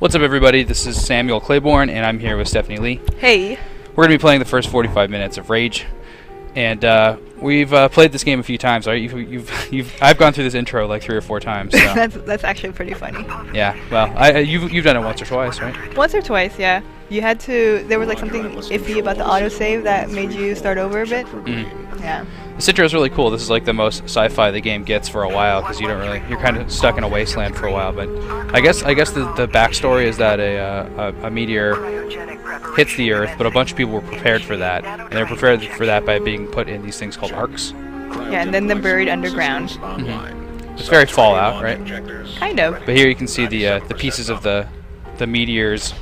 What's up, everybody? This is Samuel Claiborn, and I'm here with Stephanie Lee. Hey. We're going to be playing the first 45 minutes of Rage, and we've played this game a few times, right? I've gone through this intro like 3 or 4 times. So. that's actually pretty funny. Yeah. Well, you've done it once or twice, right? Once or twice, yeah. You had to. There was like something iffy about the autosave that made you start over a bit. Yeah. This intro is really cool. This is like the most sci-fi the game gets for a while because you're kind of stuck in a wasteland for a while. But I guess the backstory is that a meteor hits the Earth, but a bunch of people were prepared for that, and they're prepared for that by being put in these things called arcs. Yeah, and then they're buried underground. It's very Fallout, right? Kind of. But here you can see the pieces of the meteors.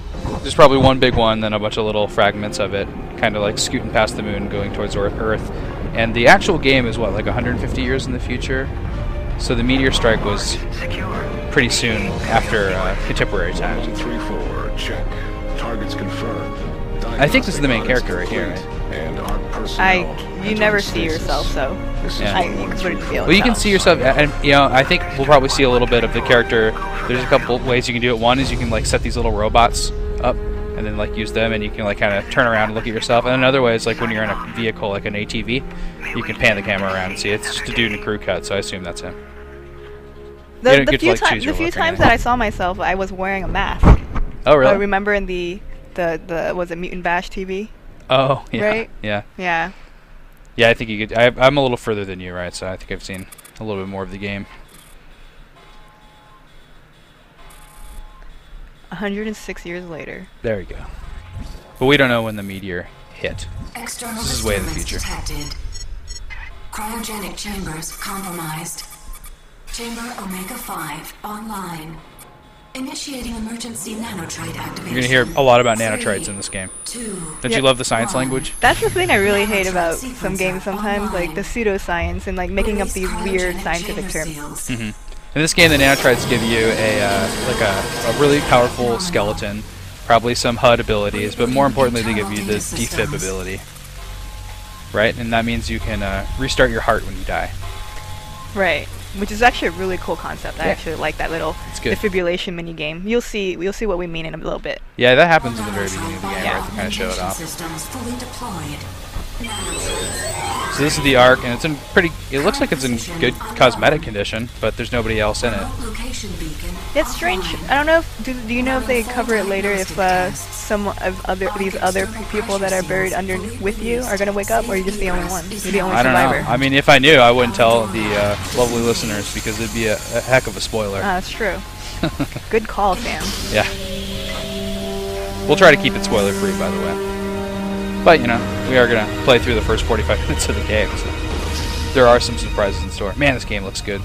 There's probably one big one, then a bunch of little fragments of it, kind of like scooting past the moon, going towards Earth. And the actual game is what, like 150 years in the future? So the meteor strike was pretty soon after contemporary times. 3-4, check. Targets confirmed. I think this is the main character right here, right? You never see yourself, so yeah. you can sort of feel it. Well, you can see yourself, and I think we'll probably see a little bit of the character. There's a couple ways you can do it. One is you can like set these little robots up, and then like use them, and you can like kind of turn around and look at yourself. And another way is like when you're in a vehicle, like an ATV, you can pan the camera around and see. It's just a dude in a crew cut, so I assume that's him. The few times that I saw myself, I was wearing a mask. Oh, really? I remember in the was it Mutant Bash TV? Oh, yeah. Right? Yeah. Yeah. Yeah, I think you could. I'm a little further than you, right? So I think I've seen a little bit more of the game. 106 years later. There we go. But we don't know when the meteor hit. External this is way in the future. Detected. Cryogenic chambers compromised. Chamber Omega 5 online. Initiating emergency nanotrite activation. You're going to hear a lot about nanotrites in this game. 2, Don't you love the science language? That's the thing I really hate about some games sometimes, like the pseudoscience and like making up these weird scientific terms. In this game, the nanotrites give you a really powerful skeleton, probably some HUD abilities, but more importantly, they give you the defib ability. Right? And that means you can restart your heart when you die. Right. Which is actually a really cool concept. I actually like that little defibrillation mini game. You'll see what we mean in a little bit. Yeah, that happens in the very beginning of the game, right? To kind of show it off. So this is the Ark, and it's in it looks like it's in good cosmetic condition, but there's nobody else in it. It's strange. I don't know if do you know if they cover it later, if some of these other people that are buried under with you are gonna wake up, or are you just the only one? You're the only I don't survivor. know. I mean, if I knew, I wouldn't tell the lovely listeners because it'd be a heck of a spoiler. That's true. Good call, Sam. Yeah. We'll try to keep it spoiler free, by the way. But, we are going to play through the first 45 minutes of the game, so there are some surprises in store. Man, this game looks good.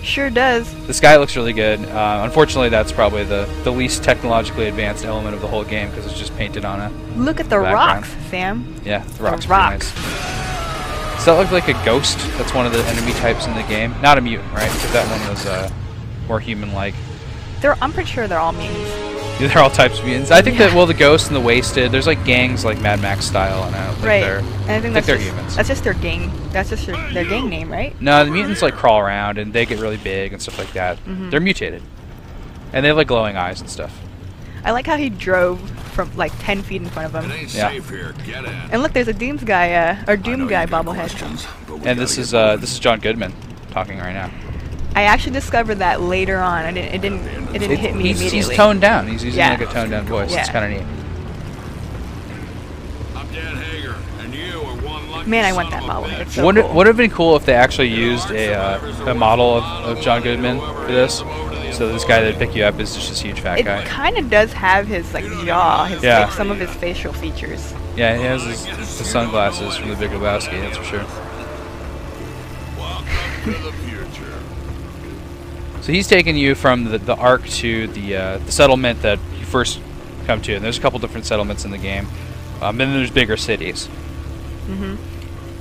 Sure does. The sky looks really good. Unfortunately, that's probably the least technologically advanced element of the whole game because it's just painted on a Look at the background. rocks, Sam. Yeah, the rocks are pretty nice. Does that look like a ghost? That's one of the enemy types in the game. Not a mutant, right? Because that one was more human-like. I'm pretty sure they're all mutants. They're all types of mutants. I think that, well, the Ghost and the Wasted, there's like gangs like Mad Max style, and I don't think they're humans. That's just their gang. That's just their gang name, right? No, the mutants like crawl around and they get really big and stuff like that. They're mutated, and they have like glowing eyes and stuff. I like how he drove from like 10 feet in front of him. Yeah. And look, there's a Doom guy bobblehead. And this is John Goodman talking right now. I actually discovered that later on. It didn't hit me immediately. He's toned down. He's using like a toned down voice. Yeah. It's kind of neat. Man, I want that bobblehead. It's so Would cool. it have been cool if they actually used a model of John Goodman for this? So this guy that'd pick you up is just this huge fat guy. It kind of does have his like jaw, like, some of his facial features. Yeah, he has his sunglasses from the Big Lebowski, that's for sure. So he's taking you from the Ark to the settlement that you first come to. And there's a couple different settlements in the game. Then there's bigger cities.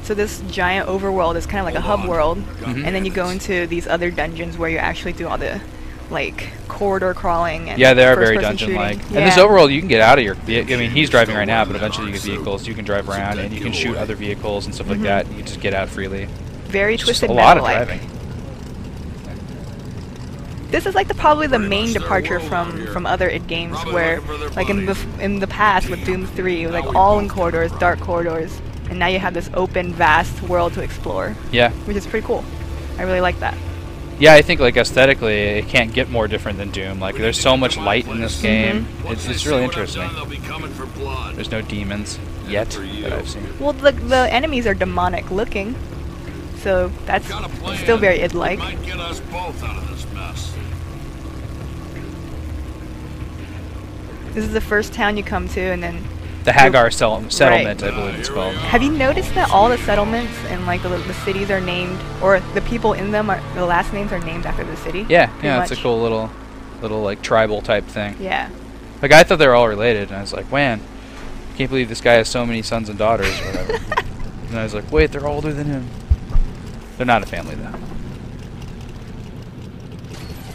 So this giant overworld is kind of like a hub world, and then you go into these other dungeons where you actually do all the like corridor crawling. And yeah, they are very dungeon-like. Yeah. And this overworld, you can get out of your. I mean, he's driving right now, but eventually you get vehicles. You can drive around and you can shoot other vehicles and stuff like that. And you can just get out freely. Very It's twisted just a lot of metal-like. driving. This is like probably the main departure from other id games, where like in the past with Doom 3, it was like all in corridors, dark corridors, and now you have this open, vast world to explore. Yeah. Which is pretty cool. I really like that. Yeah, I think like aesthetically, it can't get more different than Doom. Like there's so much light in this game. It's really interesting. There's no demons yet that I've seen. Well, the enemies are demonic looking, so that's still very id-like. This is the first town you come to, and then the Hagar settlement, I believe it's called. Have you noticed that all the settlements and like the cities are named, or the people in them are, the last names are named after the city? Yeah, yeah, it's a cool little like tribal type thing. Yeah. Like I thought they were all related, and I was like, man, I can't believe this guy has so many sons and daughters or whatever. And I was like, wait, they're older than him. They're not a family though.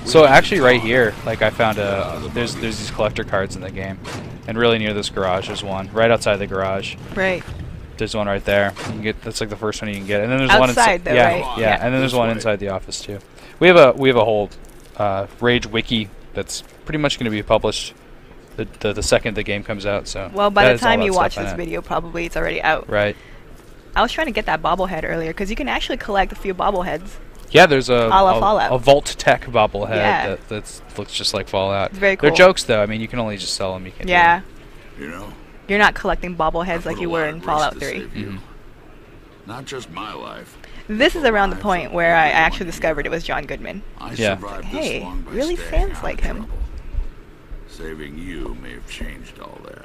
So actually, right here, like I found there's these collector cards in the game, and really near this garage, there's one right outside the garage. Right. There's one right there. You can get that's like the first one you can get, and then there's outside one inside. Though, yeah, right? yeah, and then there's one inside the office too. We have a whole Rage wiki that's pretty much going to be published the second the game comes out. So well, by the time you watch this video, probably it's already out. Right. I was trying to get that bobblehead earlier because you can actually collect a few bobbleheads. Yeah, there's a Vault Tech bobblehead that looks just like Fallout. It's very cool. They're jokes though. I mean, you can only just sell them. You can't. Yeah. You know, you're not collecting bobbleheads like you were in Fallout 3. Not just my life. This is around the point where I actually discovered it was John Goodman. Yeah. Hey, really sounds like him. Saving you may have changed all that.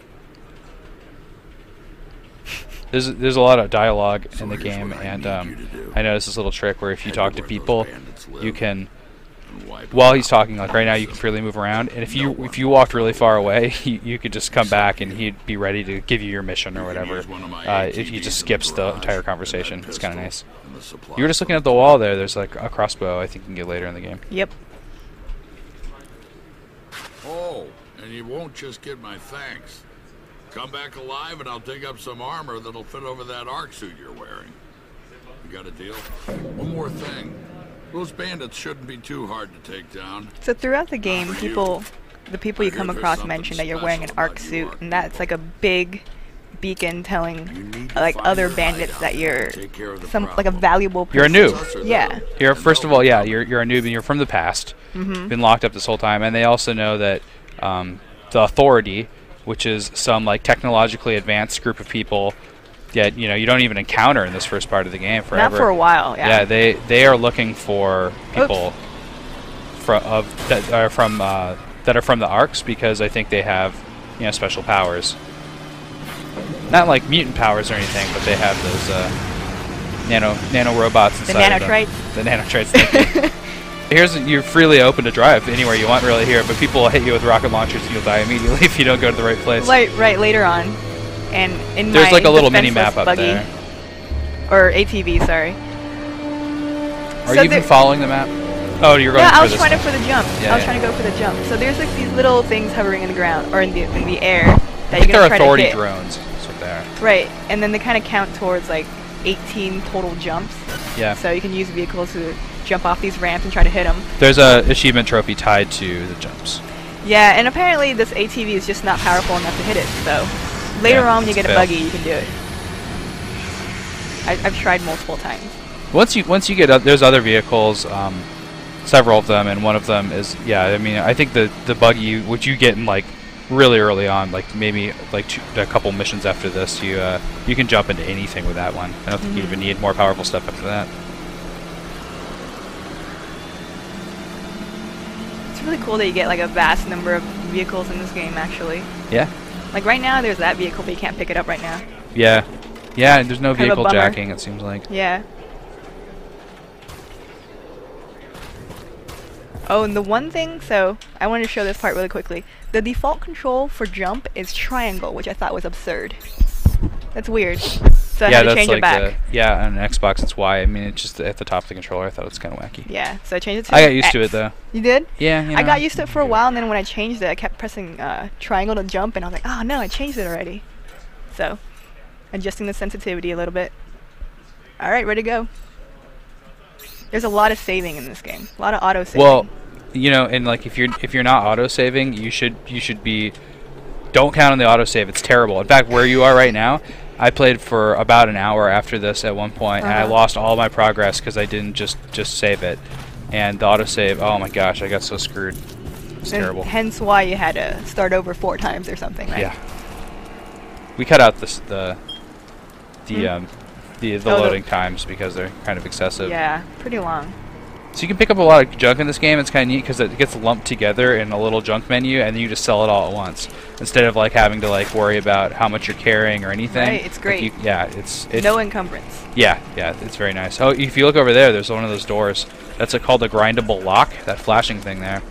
There's a lot of dialogue in the game, and I noticed this little trick where if you talk to people, you can, while he's talking, like right now, you can freely move around, and if you walked really far away, you could just come back and he'd be ready to give you your mission or whatever. If he just skips the entire conversation, it's kind of nice. You were just looking at the wall there. There's like a crossbow. I think you can get later in the game. Yep. Oh, and you won't just get my thanks. Come back alive and I'll dig up some armor that'll fit over that arc suit you're wearing. You got a deal? One more thing. Those bandits shouldn't be too hard to take down. So throughout the game, the people you come across mention that you're wearing an arc suit, and that's like a big beacon telling like other bandits that you're like a valuable person. You're a noob. Yeah. You're first of all, yeah, you're a noob and you're from the past. Been locked up this whole time, and they also know that the Authority, which is some like technologically advanced group of people that you don't even encounter in this first part of the game forever. Not for a while. Yeah. Yeah, they are looking for people that are from the arcs because I think they have special powers. Not like mutant powers or anything, but they have those nano robots inside of them. The nanotrites. You're freely open to drive anywhere you want really here, but people will hit you with rocket launchers and you'll die immediately if you don't go to the right place. Right later on, and there's like a little mini map up there. Or ATV, sorry. Are you even following the map? Oh, you're going. Yeah, I was trying to for the jump. Yeah, I was trying to go for the jump. So there's like these little things hovering in the ground or in the air that you're they're gonna try Authority to hit. drones. That's what they are. Right, and then they kind of count towards like 18 total jumps. Yeah. So you can use vehicles to jump off these ramps and try to hit them. There's a achievement trophy tied to the jumps. Yeah, and apparently this ATV is just not powerful enough to hit it. So later on, when you get a buggy, you can do it. I've tried multiple times. Once you get up, there's other vehicles, several of them, and one of them is I mean I think the buggy which you get in like really early on, like maybe like a couple missions after this, you can jump into anything with that one. I don't think you even need more powerful stuff after that. It's really cool that you get like a vast number of vehicles in this game actually. Yeah. Like right now there's that vehicle but you can't pick it up right now. Yeah. Yeah, there's no kind of vehicle jacking it seems like. Yeah. Oh, and the one thing, so I wanted to show this part really quickly. The default control for jump is triangle, which I thought was absurd. That's weird. So I had to change it back. On an Xbox it's Y. I mean, it's just at the top of the controller. I thought it was kind of wacky. Yeah, so I changed it to I got used X. to it though. You did? Yeah. I got used to it for a while, and then when I changed it, I kept pressing triangle to jump, and I was like, oh no, I changed it already. So, adjusting the sensitivity a little bit. Alright, ready to go. There's a lot of saving in this game. A lot of auto-saving. Well, you know, and like if you're not auto saving, you should be. Don't count on the autosave. It's terrible. In fact, where you are right now, I played for about an hour after this at one point, and I lost all my progress because I didn't just save it. And the autosave, oh my gosh, I got so screwed. It's terrible. Hence why you had to start over 4 times or something, right? Yeah. We cut out the loading times because they're kind of excessive. Yeah, pretty long. So you can pick up a lot of junk in this game. It's kind of neat because it gets lumped together in a little junk menu, and then you just sell it all at once instead of like having to like worry about how much you're carrying or anything. Right, it's great. Like it's no encumbrance. Yeah, it's very nice. Oh, if you look over there, there's one of those doors. That's called a grindable lock. That flashing thing there.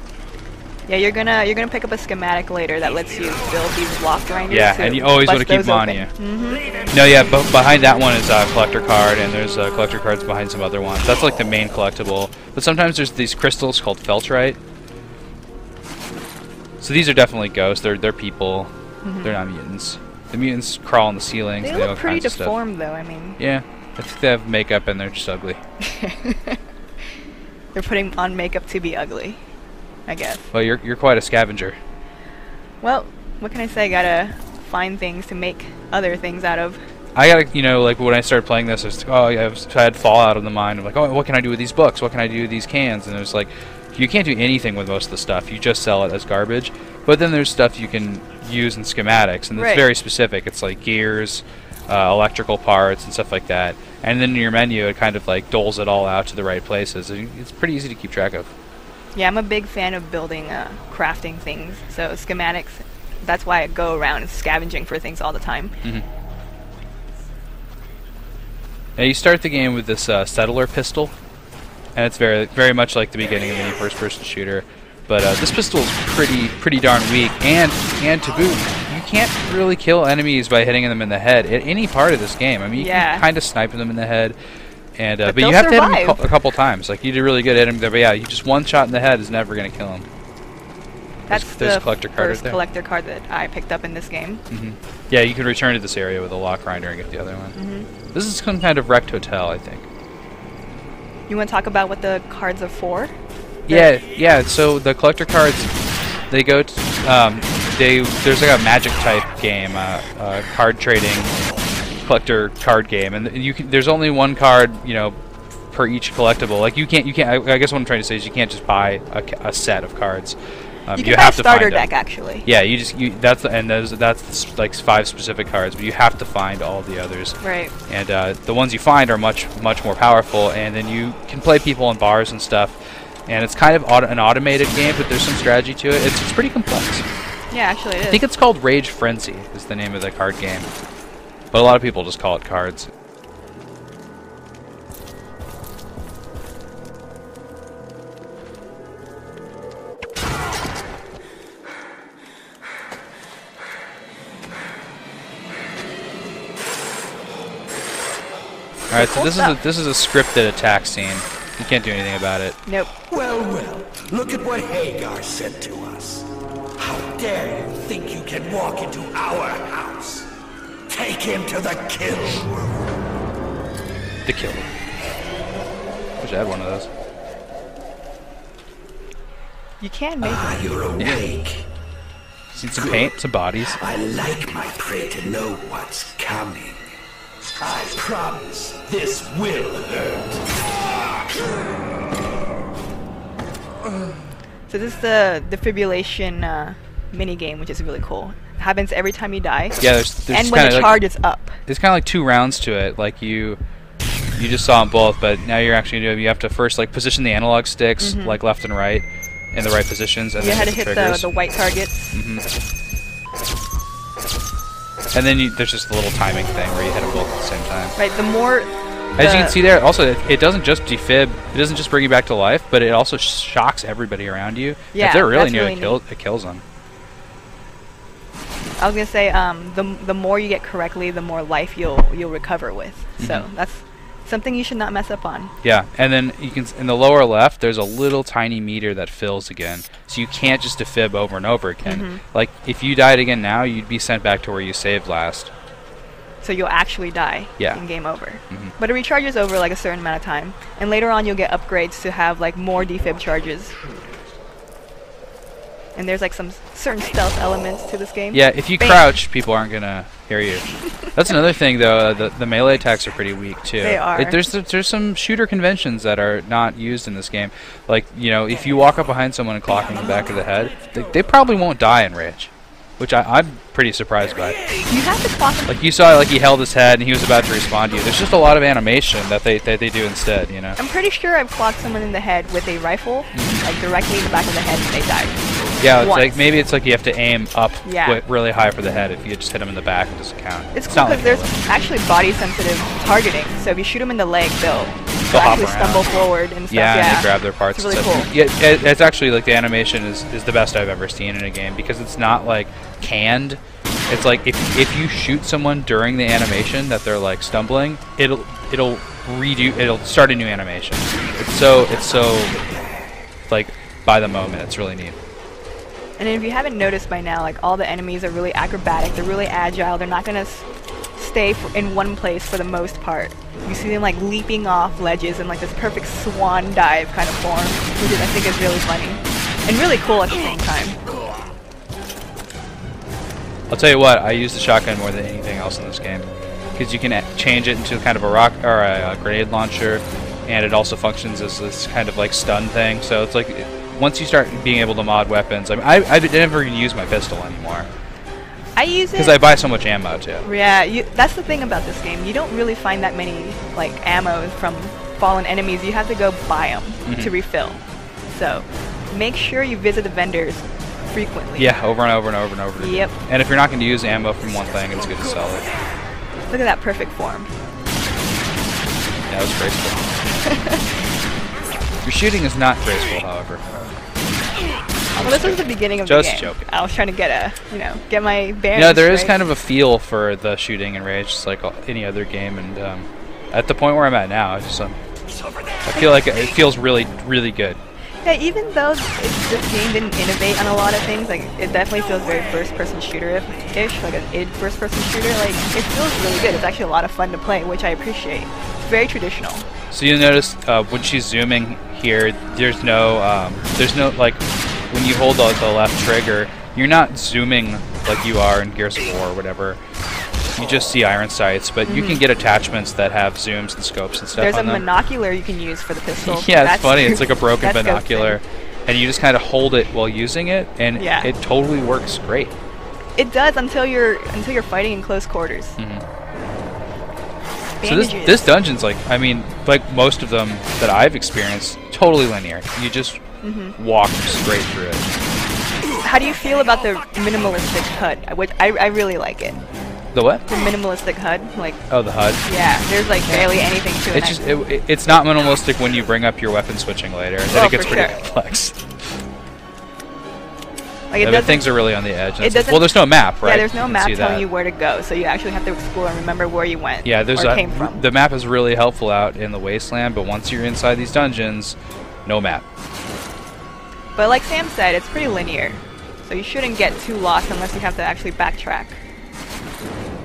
Yeah, you're gonna pick up a schematic later that lets you build these block grinders. Yeah, and you always want to keep them on you. No, yeah, but behind that one is a collector card, and there's collector cards behind some other ones. That's like the main collectible. But sometimes there's these crystals called feltrite. So these are definitely ghosts. They're people. They're not mutants. The mutants crawl on the ceilings. They look pretty deformed, though. I mean. Yeah, I think they have makeup and they're just ugly. They're putting on makeup to be ugly, I guess. Well, you're quite a scavenger. Well, what can I say? Gotta find things to make other things out of. I gotta, you know, like when I started playing this, I was like, oh, yeah, I had Fallout in the mind. I'm like, oh, what can I do with these books? What can I do with these cans? And it was like, you can't do anything with most of the stuff. You just sell it as garbage. But then there's stuff you can use in schematics, and it's very specific. It's like gears, electrical parts, and stuff like that. And then in your menu, it kind of like doles it all out to the right places. And it's pretty easy to keep track of. Yeah, I'm a big fan of building, crafting things. So schematics, that's why I go around scavenging for things all the time. Now you start the game with this settler pistol, and it's very, very much like the beginning of any first-person shooter. But this pistol is pretty darn weak, and to boot, you can't really kill enemies by hitting them in the head at any part of this game. I mean, you can kind of snipe them in the head, and but you have to hit them a couple times. Like you did really good at him there, but yeah, you just one shot in the head is never going to kill him. That's the first collector card that I picked up in this game. Yeah, you can return to this area with a lock grinder and get the other one. This is some kind of wrecked hotel, I think. You want to talk about what the cards are for? Yeah. So the collector cards, they go to, there's like a magic type game, card trading collector card game, and there's only one card, you know, per each collectable. Like you can't. I guess what I'm trying to say is you can't just buy a set of cards. You can buy a starter deck, actually. Yeah, that's like 5 specific cards, but you have to find all the others. Right. And the ones you find are much more powerful, and then you can play people in bars and stuff. And it's kind of an automated game, but there's some strategy to it. It's pretty complex. Yeah, actually it is. I think it's called Rage Frenzy is the name of the card game, but a lot of people just call it cards. Alright, so this is a scripted attack scene. You can't do anything about it. Nope. Well, look at what Hagar said to us. How dare you think you can walk into our house? Take him to the kill room. The kill room. Wish I had one of those. You can make it. You're awake. Seen some paint, some bodies. I like my prey to know what's coming. I promise this will hurt. So this is the defibrillation mini game, which is really cool. It happens every time you die. Yeah, there's and when the charge is up. There's kind of like 2 rounds to it. Like you just saw them both, but now you're actually you have to first like position the analog sticks like left and right in the right positions, and you then had to hit the white targets. And then there's just a little timing thing where you hit them both at the same time. Right. The more. As you can see there, also it doesn't just defib. It doesn't just bring you back to life, but it also shocks everybody around you. Yeah, if they're really near really it kills them. I was gonna say, the more you get correctly, the more life you'll recover with. So that's something you should not mess up on. Yeah, and then you can in the lower left, there's a little tiny meter that fills again, so you can't just defib over and over again. Like if you died again now, you'd be sent back to where you saved last. So you'll actually die in game over. But it recharges over like a certain amount of time, and later on you'll get upgrades to have like more defib charges. And there's like some certain stealth elements to this game. Yeah, if you Bam. crouch, people aren't gonna hear you. That's another thing, though. The melee attacks are pretty weak too. They are. There's some shooter conventions that are not used in this game. Like, you know, if you walk up behind someone and clock them in the back of the head, they probably won't die in Rage, which I'm pretty surprised by. You have to clock him. Like you saw, like he held his head and he was about to respond to you. There's just a lot of animation that they do instead. You know. I'm pretty sure I've clocked someone in the head with a rifle, like directly in the back of the head, and they died. Yeah, it's Once. like maybe it's like you have to aim up Yeah. really high for the head. If you just hit them in the back, it doesn't count. It's cool not because like there's actually body-sensitive targeting. So if you shoot them in the leg, they'll hop actually around. stumble forward and stuff. Yeah, Yeah, and they grab their parts. It's really and stuff. cool. Yeah, it's actually like the animation is the best I've ever seen in a game because it's not like canned. It's like if you shoot someone during the animation that they're like stumbling, it'll start a new animation. It's so like by the moment. It's really neat. And if you haven't noticed by now, like all the enemies are really acrobatic. They're really agile. They're not gonna stay in one place for the most part. You see them like leaping off ledges in like this perfect swan dive kind of form, which I think is really funny and really cool at the same time. I'll tell you what, I use the shotgun more than anything else in this game because you can change it into kind of a rock or a grenade launcher, and it also functions as this kind of like stun thing. So it's like once you start being able to mod weapons, I mean, I never even use my pistol anymore I use it because I buy so much ammo too. Yeah, that's the thing about this game. You don't really find that many like ammo from fallen enemies. You have to go buy them to refill. So make sure you visit the vendors frequently. Yeah, over and over and over and over again. Yep. And if you're not going to use ammo from one thing, it's good to sell it. Look at that perfect form. Yeah, that was graceful. Your shooting is not graceful, however. Well, this was the beginning of Just the game. joking. I was trying to get my bearings. Yeah, there is straight. kind of a feel for the shooting in Rage, just like any other game. And at the point where I'm at now, I feel like it feels really, really good. Yeah, even though this game didn't innovate on a lot of things, like it definitely feels very first-person shooter-ish, like an id first-person shooter. Like it feels really good. It's actually a lot of fun to play, which I appreciate. It's very traditional. So you notice when she's zooming here, there's no like when you hold the left trigger, you're not zooming like you are in Gears of War or whatever. You just see iron sights, but you can get attachments that have zooms and scopes and stuff There's on a them. binocular you can use for the pistol. Yeah, it's funny. It's like a broken that's binocular, and you just kind of hold it while using it, and Yeah. it totally works great. It does until you're fighting in close quarters. So this dungeon's like, I mean, like most of them that I've experienced, totally linear. You just walk straight through it. How do you feel about the minimalistic HUD? Which I really like it. The what? The minimalistic HUD, like Oh, the HUD. yeah, there's like barely anything to it. It's just it's not minimalistic when you bring up your weapon switching later. Then Oh, it gets for pretty sure. complex. Like it I mean, doesn't. things are really on the edge. It doesn't. Well, there's no map, right? Yeah, there's no You can map see telling that. you where to go, so you actually have to explore and remember where you went. Yeah, there's or came from. the map is really helpful out in the wasteland, but once you're inside these dungeons, no map. But like Sam said, it's pretty linear, so you shouldn't get too lost unless you have to actually backtrack.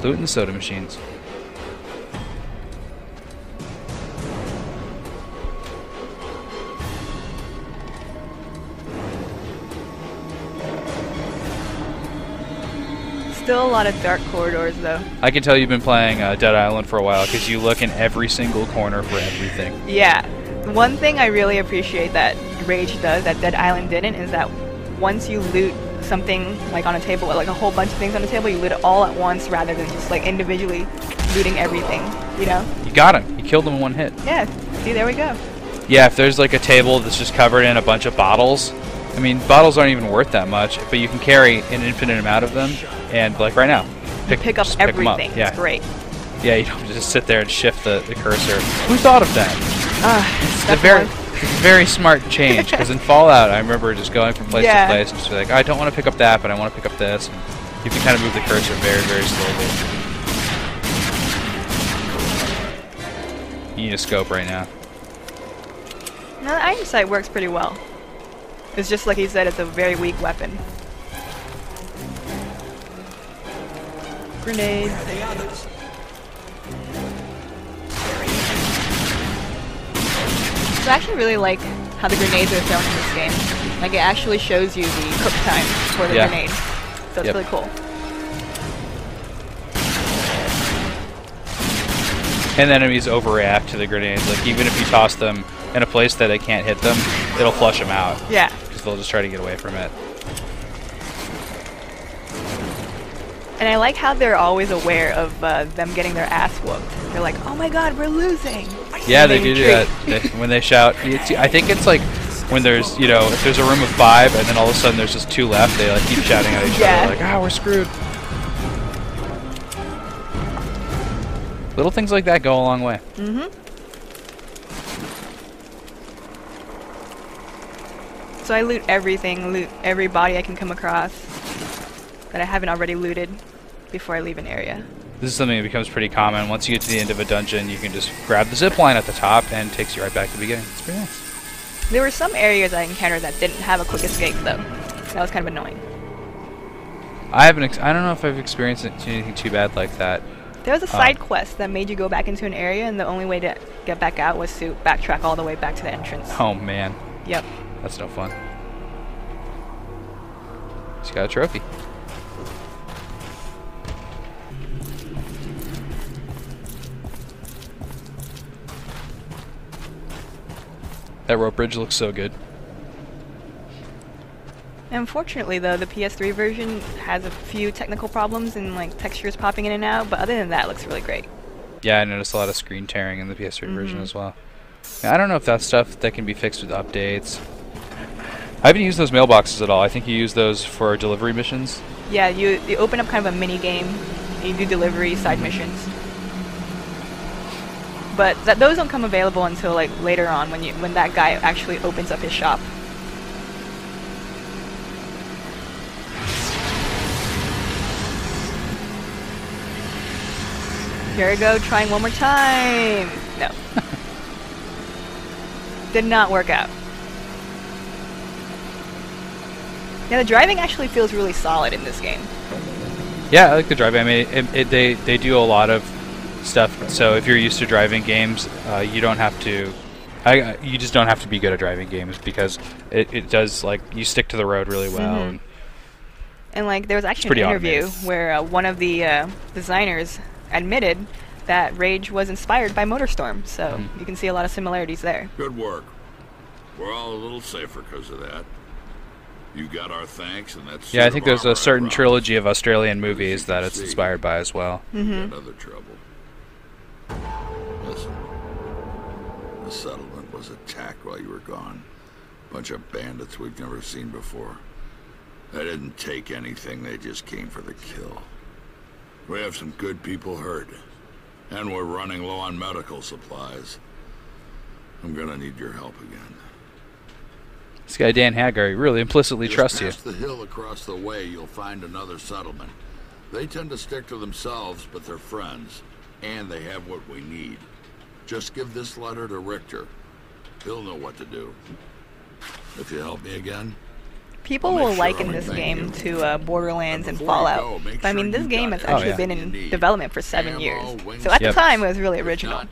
Loot and soda machines. Still a lot of dark corridors though. I can tell you've been playing Dead Island for a while because you look in every single corner for everything. Yeah. One thing I really appreciate that Rage does that Dead Island didn't is that once you loot something like on a table, like a whole bunch of things on the table, you loot it all at once rather than just like individually looting everything, you know? You got him. You killed him in one hit. Yeah, see, there we go. Yeah, if there's like a table that's just covered in a bunch of bottles, I mean, bottles aren't even worth that much, but you can carry an infinite amount of them, and like right now, Pick up just pick 'em up. everything. Yeah. It's great. Yeah, you don't just sit there and shift the cursor. Who thought of that? It's a very smart change, because in Fallout, I remember just going from place Yeah. to place and just be like, I don't want to pick up that, but I want to pick up this. And you can kind of move the cursor very, very slowly. You need a scope right now. No, the iron sight works pretty well. It's just like he said, it's a very weak weapon. Grenades. So I actually really like how the grenades are thrown in this game. Like, it actually shows you the cook time for the grenade. So it's really cool. And enemies overreact to the grenades. Like, even if you toss them in a place that it can't hit them, it'll flush them out. Yeah. Because they'll just try to get away from it. And I like how they're always aware of them getting their ass whooped. They're like, oh my god, we're losing. Yeah, they do that. When they shout. I think it's like when there's, you know, if there's a room of 5 and then all of a sudden there's just 2 left, they like keep shouting at each other like, ah, we're screwed. Little things like that go a long way. So I loot everything, loot every body I can come across that I haven't already looted before I leave an area. This is something that becomes pretty common. Once you get to the end of a dungeon, you can just grab the zip line at the top and it takes you right back to the beginning. It's pretty nice. There were some areas I encountered that didn't have a quick escape, though. That was kind of annoying. I don't know if I've experienced anything too bad like that. There was a side quest that made you go back into an area, and the only way to get back out was to backtrack all the way back to the entrance. Oh, man. Yep. That's no fun. Just got a trophy. That rope bridge looks so good. Unfortunately, though, the PS3 version has a few technical problems and like textures popping in and out, but other than that, it looks really great. Yeah, I noticed a lot of screen tearing in the PS3 version as well. Now, I don't know if that's stuff that can be fixed with updates. I haven't used those mailboxes at all. I think you use those for delivery missions. Yeah, you open up kind of a mini game, and you do delivery side missions. But those don't come available until like later on when that guy actually opens up his shop. Here we go, trying one more time. No. Did not work out. Yeah, the driving actually feels really solid in this game. Yeah, I like the driving. I mean, they do a lot of stuff. So if you're used to driving games, you don't have to. You just don't have to be good at driving games because it does, like, you stick to the road really well. And like there was actually an interview where one of the designers admitted that Rage was inspired by MotorStorm, so you can see a lot of similarities there. Good work. We're all a little safer because of that. You got our thanks, and that's I think there's a certain trilogy of Australian movies that it's inspired by as well. Another trouble. Listen, the settlement was attacked while you were gone. Bunch of bandits we've never seen before. They didn't take anything, they just came for the kill. We have some good people hurt, and we're running low on medical supplies. I'm gonna need your help again. This guy Dan Hagar really implicitly trusts you. Just past the hill across the way, you'll find another settlement. They tend to stick to themselves, but they're friends, and they have what we need. Just give this letter to Richter. He'll know what to do. If you help me again. People will liken this game to Borderlands and Fallout. But I mean, this game has actually been in development for 7 years. So at the time, it was really original.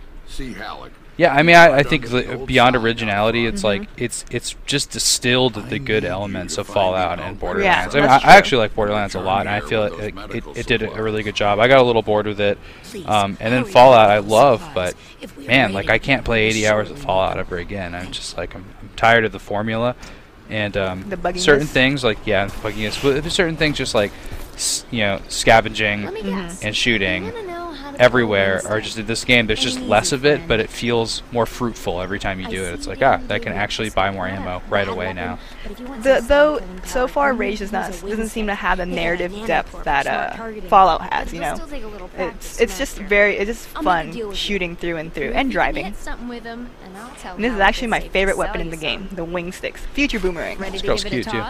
Yeah, I mean, I think beyond originality, it's like it's just distilled the good elements of Fallout and Borderlands. Yeah, I mean, I actually like Borderlands a lot, and I feel it did a really good job. I got a little bored with it, and then Fallout I love, but man, like I can't play 80 hours of Fallout ever again. I'm just like I'm tired of the formula. And certain things like bugginess, but there's certain things just like scavenging and shooting everywhere are just in this game. There's just less of it, but it feels more fruitful every time you do it. It's like I can actually buy more ammo right away now. Though so far Rage doesn't seem to have the narrative depth that Fallout has. You know, it's just fun shooting through and through and driving. And this is actually my favorite weapon in the game, the wing sticks. Future boomerang. This girl's cute too.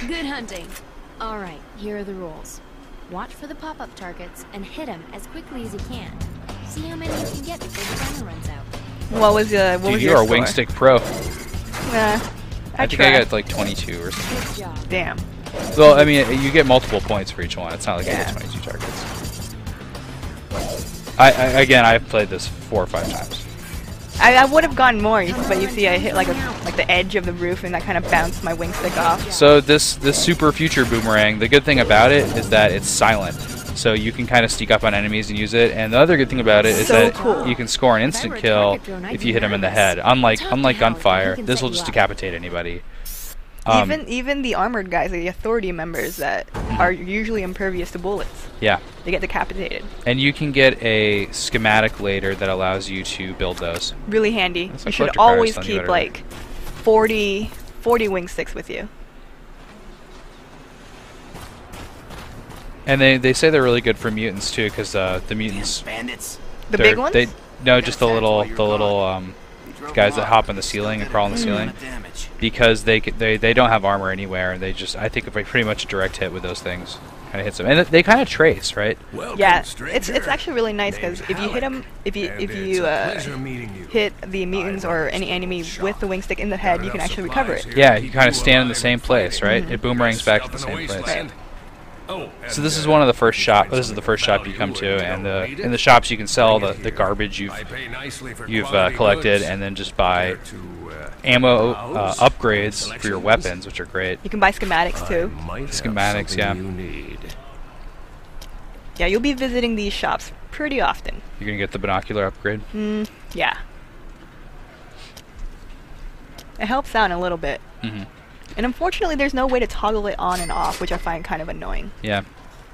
Good hunting. All right, here are the rules. Watch for the pop-up targets and hit them as quickly as you can. See how many you can get before the timer runs out. What was your Dude, you're a wing stick pro. I think I got like 22 or something. Good job. Damn. Well, I mean, you get multiple points for each one. It's not like you get 22 targets. I've played this 4 or 5 times. I would have gone more, but you see I hit like the edge of the roof and that kind of bounced my wing stick off. So this super future boomerang, the good thing about it is that it's silent. So you can kind of sneak up on enemies and use it. And the other good thing about it is that you can score an instant kill if you hit them in the head. Unlike gunfire, this will just decapitate anybody. Even the armored guys, the authority members that are usually impervious to bullets. Yeah. They get decapitated. And you can get a schematic later that allows you to build those. Really handy. That's You like should collector cars, always telling you keep better. like 40 wing sticks with you. And they say they're really good for mutants too, because the mutants, Bandits. The big ones? no, just the little guys that hop on the ceiling and crawl on the ceiling, because they don't have armor anywhere, and they just, I think, if I pretty much a direct hit with those things kind of hits them, and they kind of trace, right? Yeah, it's actually really nice because if you hit them, if you hit the mutants or any enemy with the wing stick in the head, you can actually recover it. Yeah, you kind of stand in the same place, right? It boomerangs back to the same place. Right. So this is one of the first shop. This is the first shop you come to, and in the shops you can sell the garbage you've collected, and then just buy ammo upgrades for your weapons, which are great. You can buy schematics too. Schematics, yeah. Yeah, you'll be visiting these shops pretty often. You're gonna get the binocular upgrade. Yeah. It helps out a little bit. And unfortunately, there's no way to toggle it on and off, which I find kind of annoying. Yeah.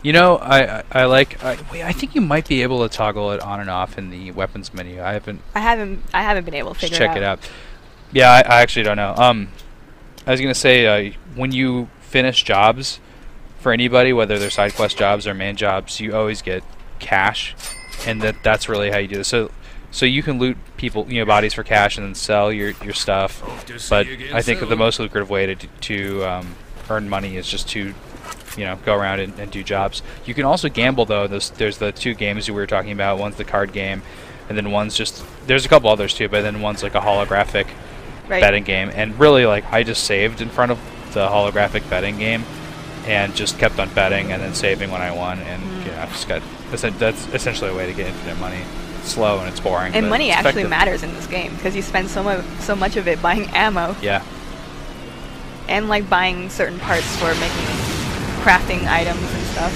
You know, wait, I think you might be able to toggle it on and off in the weapons menu. I haven't been able to figure check it out. Yeah, I actually don't know. I was gonna say when you finish jobs for anybody, whether they're side quest jobs or main jobs, you always get cash, and that's really how you do it. So you can loot people, bodies for cash, and then sell your stuff. But I think the most lucrative way to earn money is just to, go around and do jobs. You can also gamble though. There's the two games we were talking about. One's the card game, and then one's just, there's a couple others too, but then one's like a holographic betting game. And really, like, I just saved in front of the holographic betting game and just kept on betting and then saving when I won, and just got, that's essentially a way to get infinite money. It's slow and it's boring. And money actually effective. matters in this game because you spend so much of it buying ammo. Yeah. And like buying certain parts for making crafting items and stuff.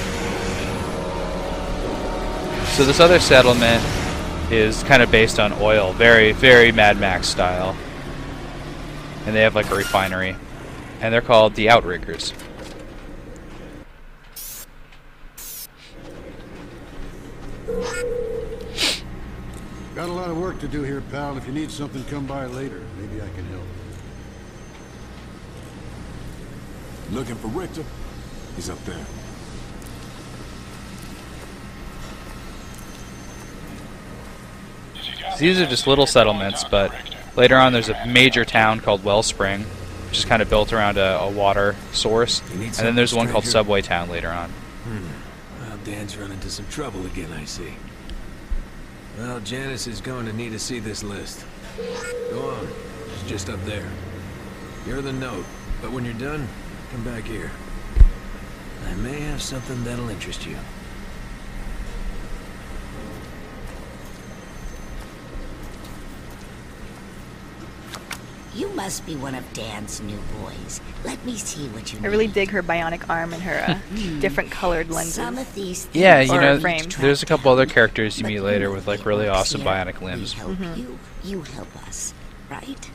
So this other settlement is kind of based on oil, very, very Mad Max style. And they have like a refinery. And they're called the Outriggers. Got a lot of work to do here, pal. If you need something, come by later. Maybe I can help. Looking for Richter? He's up there. So these are just little settlements, but later on there's a major town called Wellspring, which is kind of built around a water source. And then there's one called Subway Town later on. Well, Dan's run into some trouble again, I see. Well, Janice is going to need to see this list. Go on. It's just up there. You're the note, but when you're done, come back here. I may have something that'll interest you. You must be one of Dan's new boys. Let me see what you need. I really dig her bionic arm and her different colored lenses. Some of these Yeah, frames. there's a couple other characters you meet later with like really awesome bionic limbs. We help you, you help us, right?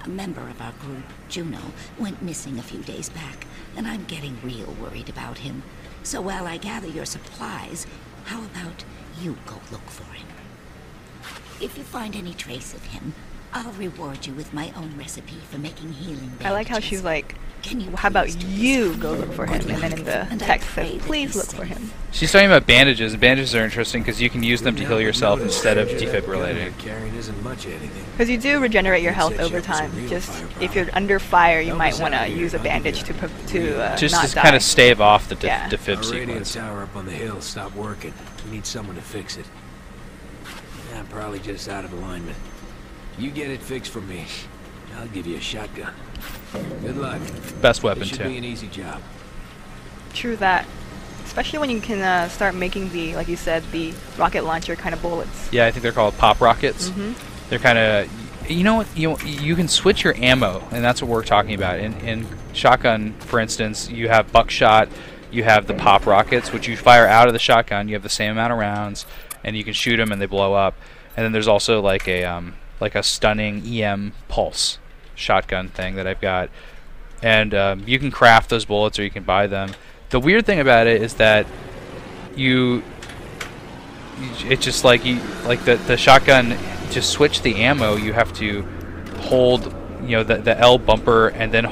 A member of our group, Juno, went missing a few days back, and I'm getting real worried about him. So while I gather your supplies, how about you go look for him? If you find any trace of him, I'll reward you with my own recipe for making healing bandages. I like how she's like, how about you go look for him? And then in the text says, please look for him. She's talking about bandages, and bandages are interesting because you can use them to heal yourself instead of defibrillating. Because you do regenerate your health over time. Just if you're under fire, you might want to use a bandage to just not to die. kind of stave off the defib Our radio sequence. tower up on the hill stopped working. We need someone to fix it. I'm probably just out of alignment. You get it fixed for me. I'll give you a shotgun. Good luck. Best weapon This should too. be an easy job. True that. Especially when you can start making the, like you said, the rocket launcher kind of bullets. Yeah, I think they're called pop rockets. They're kind of, you know what, you can switch your ammo, and that's what we're talking about. In shotgun, for instance, you have buckshot, you have the pop rockets, which you fire out of the shotgun. You have the same amount of rounds, and you can shoot them and they blow up. And then there's also like a stunning EM pulse shotgun thing that I've got, and you can craft those bullets or you can buy them. The weird thing about it is that it's just like the shotgun, to switch the ammo you have to hold the L bumper and then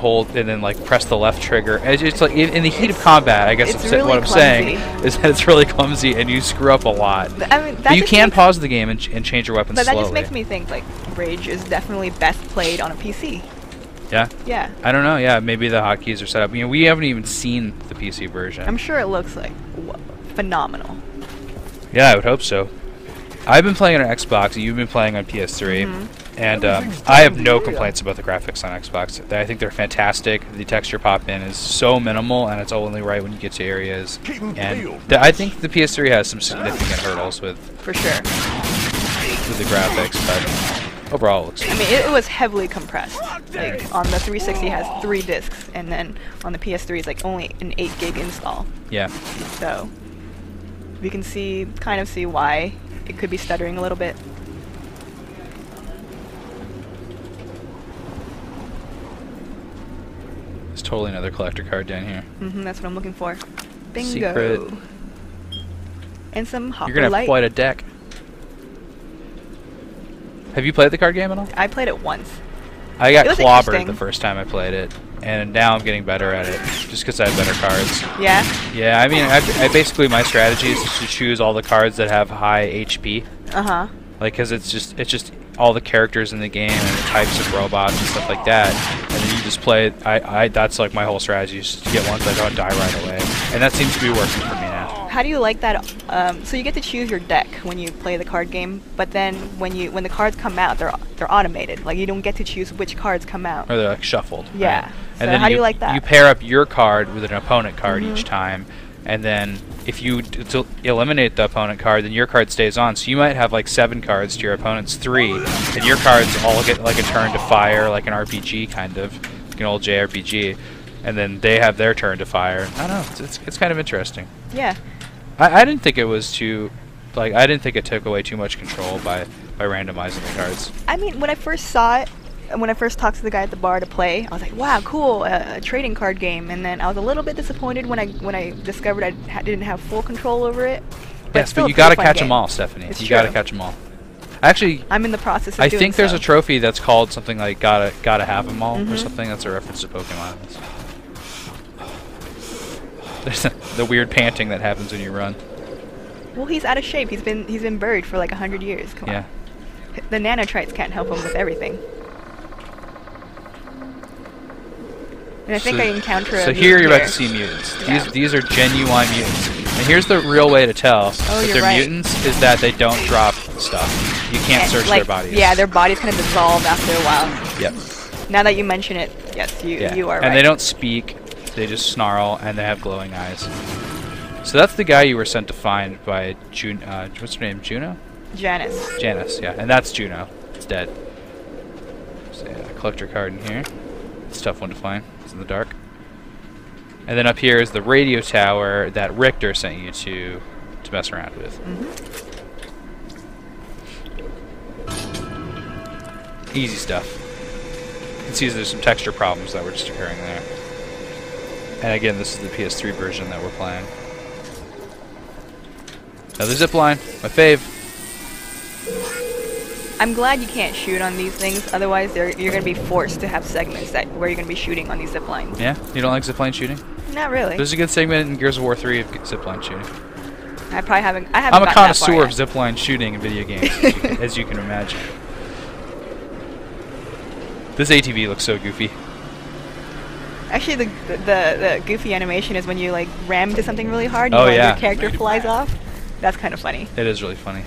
like press the left trigger. And it's like in the heat of combat, I guess really what I'm saying is that it's really clumsy and you screw up a lot. I mean, but you can pause the game and change your weapons slowly. But that slowly. just makes me think like Rage is definitely best played on a PC. Yeah? Yeah. I don't know. Yeah, maybe the hotkeys are set up. We haven't even seen the PC version. I'm sure it looks like phenomenal. Yeah, I would hope so. I've been playing on Xbox, and you've been playing on PS3, and I have no complaints about the graphics on Xbox. I think they're fantastic. The texture pop-in is so minimal, and it's only right when you get to areas. And I think the PS3 has some significant hurdles with for sure with the graphics, but overall it looks good. I mean, it was heavily compressed. Like on the 360 it has 3 discs, and then on the PS3 it's like only an 8 gig install. Yeah. So we can kind of see why it could be stuttering a little bit. There's totally another collector card down here. That's what I'm looking for. Bingo. Secret. And some Hopper You're gonna have Light. quite a deck. Have you played the card game at all? I played it once. I got clobbered interesting. the first time I played it, and now I'm getting better at it, just because I have better cards. Yeah? Yeah, I mean, I basically, my strategy is to choose all the cards that have high HP. Uh-huh. Like, because it's just all the characters in the game and the types of robots and stuff like that. And then you just play, that's like my whole strategy, is just to get ones that don't die right away. And that seems to be working for me now. How do you like that? So you get to choose your deck when you play the card game, but then when the cards come out, they're automated. Like you don't get to choose which cards come out. Or they're like shuffled. Yeah. Right? So and then how do you like that? You pair up your card with an opponent card each time, and then if you eliminate the opponent card, then your card stays on. So you might have like 7 cards to your opponent's 3, and your cards all get like a turn to fire, like an RPG kind of, like an old JRPG, and then they have their turn to fire. I don't know. It's kind of interesting. Yeah. I didn't think it was too, like, I didn't think it took away too much control by randomizing the cards. I mean, when I first saw it, when I first talked to the guy at the bar to play, I was like, wow, cool, a trading card game. And then I was a little bit disappointed when I discovered I didn't have full control over it. Yes, but you gotta catch them all, Stephanie. You gotta catch them all. Actually, I'm in the process of I doing think there's so. a trophy that's called something like gotta have them all or something. That's a reference to Pokemon. There's the weird panting that happens when you run. Well, he's out of shape. He's been buried for like 100 years. Come on. The nanotrites can't help him with everything. And I think I encounter a So here you're about to see mutants. Yeah. These are genuine mutants. And here's the real way to tell that they're mutants is that they don't drop stuff. You can't search their bodies. Yeah, their bodies kind of dissolve after a while. Yep. Now that you mention it, yes, you are right. And they don't speak. They just snarl, and they have glowing eyes. So that's the guy you were sent to find by what's her name? Juno? Janice. Janice, yeah. And that's Juno. It's dead. So yeah, collector card in here. It's a tough one to find. It's in the dark. And then up here is the radio tower that Richter sent you to mess around with. Easy stuff. You can see there's some texture problems that were just occurring there. And again, this is the PS3 version that we're playing. Now the zipline, my fave. I'm glad you can't shoot on these things, otherwise you're going to be forced to have segments where you're going to be shooting on these ziplines. Yeah? You don't like zipline shooting? Not really. There's a good segment in Gears of War 3 of zipline shooting. I probably haven't. I'm a connoisseur of zipline shooting in video games, as you can imagine. This ATV looks so goofy. Actually, the goofy animation is when you like ram into something really hard and your character flies off. That's kind of funny. It is really funny.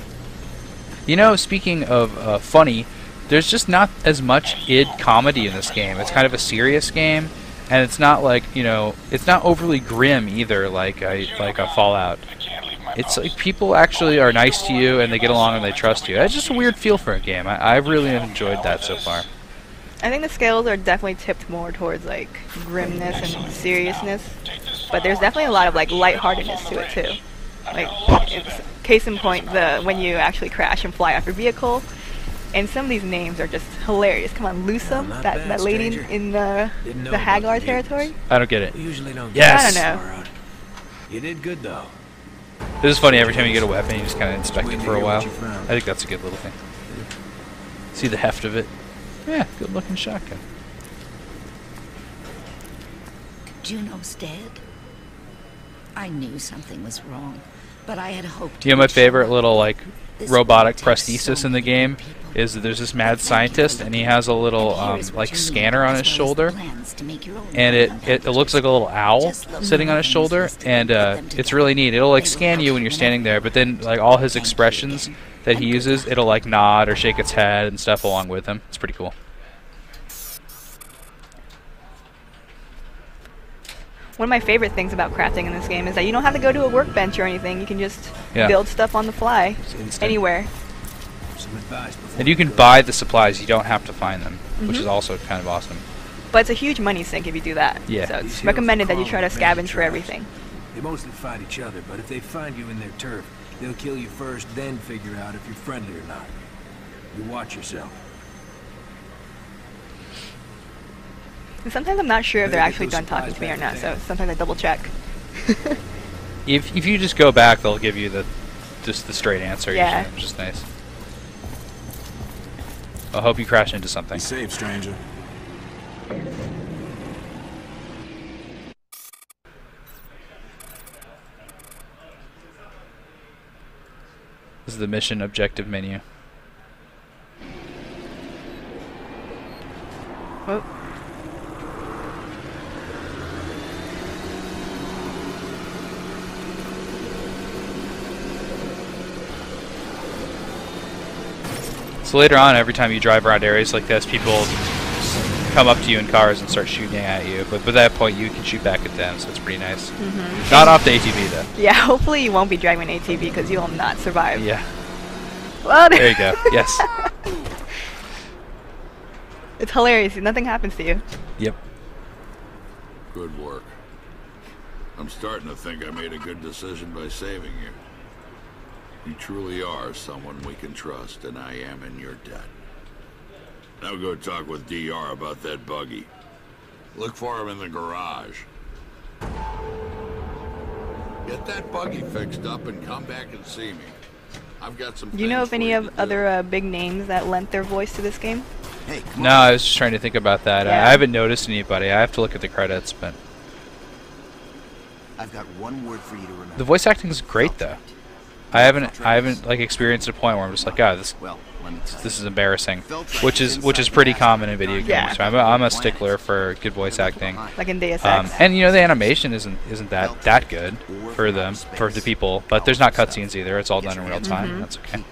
You know, speaking of funny, there's just not as much id comedy in this game. It's kind of a serious game, and it's not like, you know, it's not overly grim either, like a Fallout. it's like people actually are nice to you and they get along and they trust you. It's just a weird feel for a game. I really have enjoyed that so far. I think the scales are definitely tipped more towards like grimness and seriousness, but there's definitely a lot of like lightheartedness to it too. Like, it's, case in point, when you actually crash and fly off your vehicle, and some of these names are just hilarious. Come on, Lusum, that lady in the Hagar territory. I don't get it. Usually don't. Yes. I don't know. You did good though. This is funny. Every time you get a weapon, you just kind of inspect it for a while. I think that's a good little thing. See the heft of it. Yeah, good looking shotgun. Juno's dead. I knew something was wrong, but I had hoped. You know, my favorite little like robotic prosthesis in the game is that there's this mad scientist, and he has a little like scanner on his shoulder, and it looks like a little owl sitting on his shoulder, and it's really neat. It'll like scan you when you're standing there, but then like all his expressions that he uses, it'll like nod or shake its head and stuff along with him. It's pretty cool. One of my favorite things about crafting in this game is that you don't have to go to a workbench or anything. You can just build stuff on the fly, anywhere. And you can buy the supplies. You don't have to find them, which is also kind of awesome. But it's a huge money sink if you do that. Yeah. So it's recommended that you try to scavenge for everything. They mostly fight each other, but if they find you in their turf, they'll kill you first, then figure out if you're friendly or not. You watch yourself. And sometimes I'm not sure if they're actually done talking to me or not, so sometimes I double check. If you just go back, they'll give you just the straight answer, yeah. Usually, which is nice. I hope you crash into something. Be safe, stranger. This is the mission objective menu. Oh. So later on, every time you drive around areas like this, people come up to you in cars and start shooting at you. But by that point, you can shoot back at them, so it's pretty nice. Not off the ATV, though. Yeah, hopefully you won't be driving an ATV because you will not survive. Yeah. Well, there you go. Yes. It's hilarious. Nothing happens to you. Yep. Good work. I'm starting to think I made a good decision by saving you. You truly are someone we can trust, and I am in your debt. Now go talk with DR about that buggy. Look for him in the garage. Get that buggy fixed up and come back and see me. I've got some. Do you know of any other big names that lent their voice to this game? Hey, No, I was just trying to think about that. Yeah. I haven't noticed anybody. I have to look at the credits, but I've got one word for you to remember. the voice acting is great, though. I haven't like experienced a point where I'm just like, oh, this is embarrassing, which is pretty common in video games. Yeah. So I'm a stickler for good voice acting. Like in Deus Ex. And you know the animation isn't that good for the people, but there's not cutscenes either. It's all done in real time. That's okay.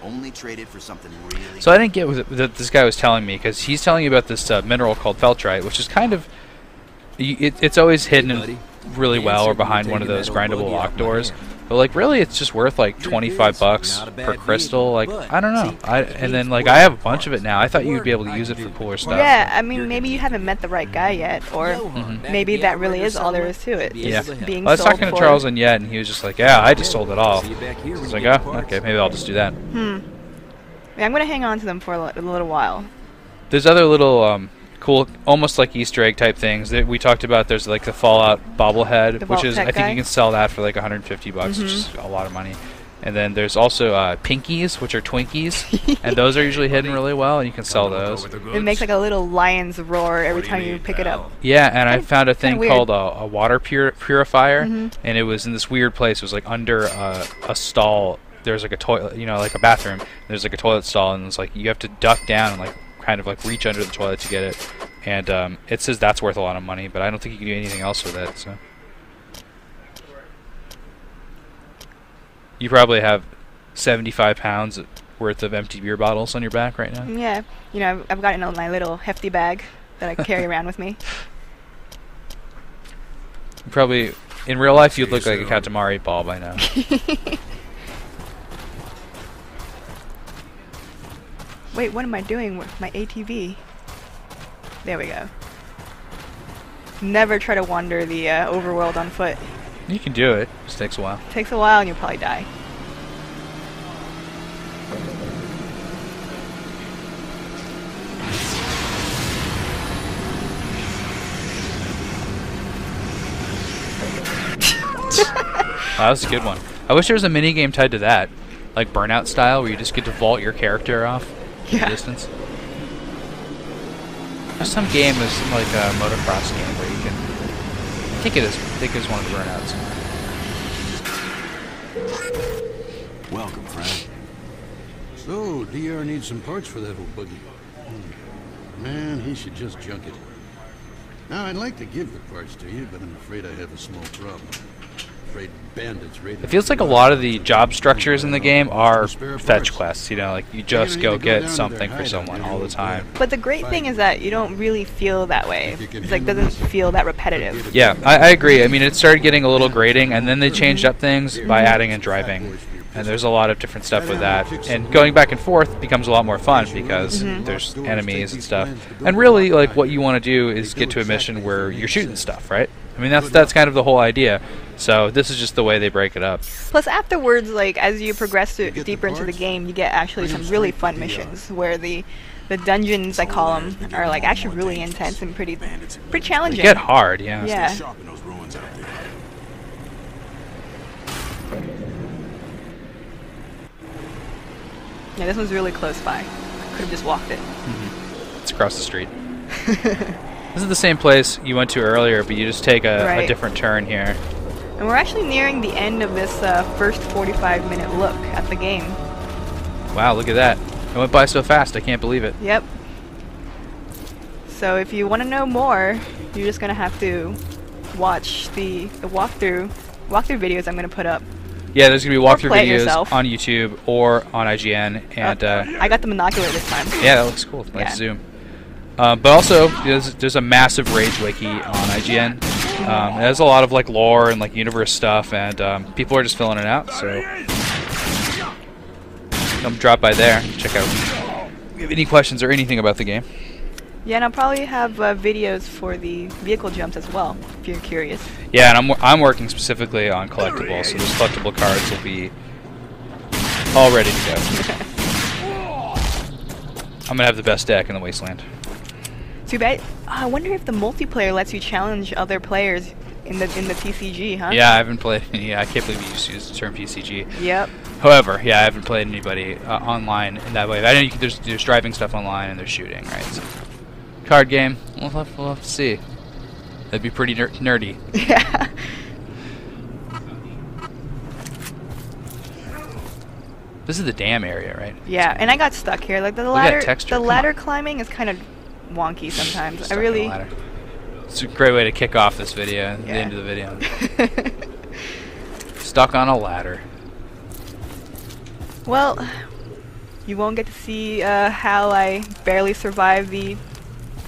Only traded for something really. So I didn't get what this guy was telling me, because he's telling you about this mineral called feltrite, which is kind of it's always hidden really well or behind one of those grindable lock doors. But like really, it's just worth like $25 per crystal. Like I don't know. And then like I have a bunch of it now. I thought you'd be able to use it for cooler stuff. Yeah, I mean maybe you haven't met the right guy yet, or maybe that really is all there is to it. Yeah. Being I was sold talking to for- Charles and Yet, and he was just like, "Yeah, I just sold it all." I was like, "Oh, okay, maybe I'll just do that." Yeah, I'm gonna hang on to them for a little while. There's other little cool, almost like Easter egg type things that we talked about. There's like the Fallout bobblehead, The which Vault is Tech I think guy? you can sell that for like $150, which is a lot of money. And then there's also Pinkies, which are Twinkies, and those are usually hidden really well, and you can sell those. It makes like a little lion's roar every time you pick it up. Yeah, and I found a thing weird. called a water purifier, and it was in this weird place. It was like under a stall. There's like a toilet, like a bathroom. There's like a toilet stall, and it's like you have to duck down and like kind of like reach under the toilet to get it. And it says that's worth a lot of money, but I don't think you can do anything else with it. So you probably have 75 pounds worth of empty beer bottles on your back right now. Yeah, I've got it in my little hefty bag that I carry around with me. You probably in real life, you'd look like a Katamari ball by now. Wait, what am I doing with my ATV? There we go. Never try to wander the overworld on foot. You can do it. Just takes a while. Takes a while and you'll probably die. That was a good one. I wish there was a mini game tied to that, like Burnout style, where you just get to vault your character off in the distance. There's some game, there's some like a motocross game where you can. I think it is one of the Burnouts. Welcome, friend. So, DR needs some parts for that old buggy. Man, he should just junk it. Now, I'd like to give the parts to you, but I'm afraid I have a small problem. Bandits raided. It feels like a lot of the job structures in the game are fetch quests, you know, like you just go get something for someone all the time. But the great thing is that you don't really feel that way. It's like doesn't feel that repetitive. Yeah, I agree. I mean, it started getting a little grating, and then they changed up things by adding in driving. And there's a lot of different stuff with that. And going back and forth becomes a lot more fun because there's enemies and stuff. And really, like, what you want to do is get to a mission where you're shooting stuff, right? I mean, that's kind of the whole idea. So this is just the way they break it up. Plus, afterwards, like, as you progress deeper into the game, you get actually some really fun missions where the dungeons, I call them, are like actually really intense and pretty challenging. They get hard, yeah. Yeah. Yeah, this one's really close by. Could have just walked it. It's across the street. This is the same place you went to earlier, but you just take a different turn here. And we're actually nearing the end of this first 45-minute look at the game. Wow, look at that. It went by so fast, I can't believe it. Yep. So if you want to know more, you're just going to have to watch the walkthrough videos I'm going to put up. Yeah, there's going to be walkthrough videos yourself on YouTube or on IGN. And I got the monocular this time. Yeah, that looks cool. Nice zoom. But also, there's a massive Rage wiki on IGN. It has a lot of like lore and like universe stuff, and people are just filling it out. So come drop by there, check out. If you have any questions or anything about the game? Yeah, and I'll probably have videos for the vehicle jumps as well, if you're curious. Yeah, and I'm working specifically on collectibles, so those collectible cards will be all ready to go. I'm gonna have the best deck in the Wasteland. Too bad. I wonder if the multiplayer lets you challenge other players in the TCG, huh? Yeah, I haven't played any. I can't believe you used to use the term TCG. Yep. However, yeah, I haven't played anybody online in that way. I know you can, there's driving stuff online and there's shooting, right? So, card game. We'll have to see. That'd be pretty nerdy. Yeah. This is the dam area, right? Yeah, and I got stuck here. Like the ladder climbing is kind of wonky sometimes. It's a great way to kick off this video, the end of the video. Stuck on a ladder. Well, you won't get to see how I barely survived the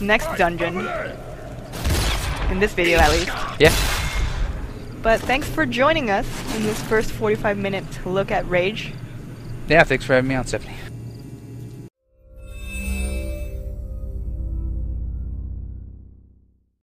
next dungeon. In this video, at least. Yeah. But thanks for joining us in this first 45-minute look at Rage. Yeah, thanks for having me on, Stephanie.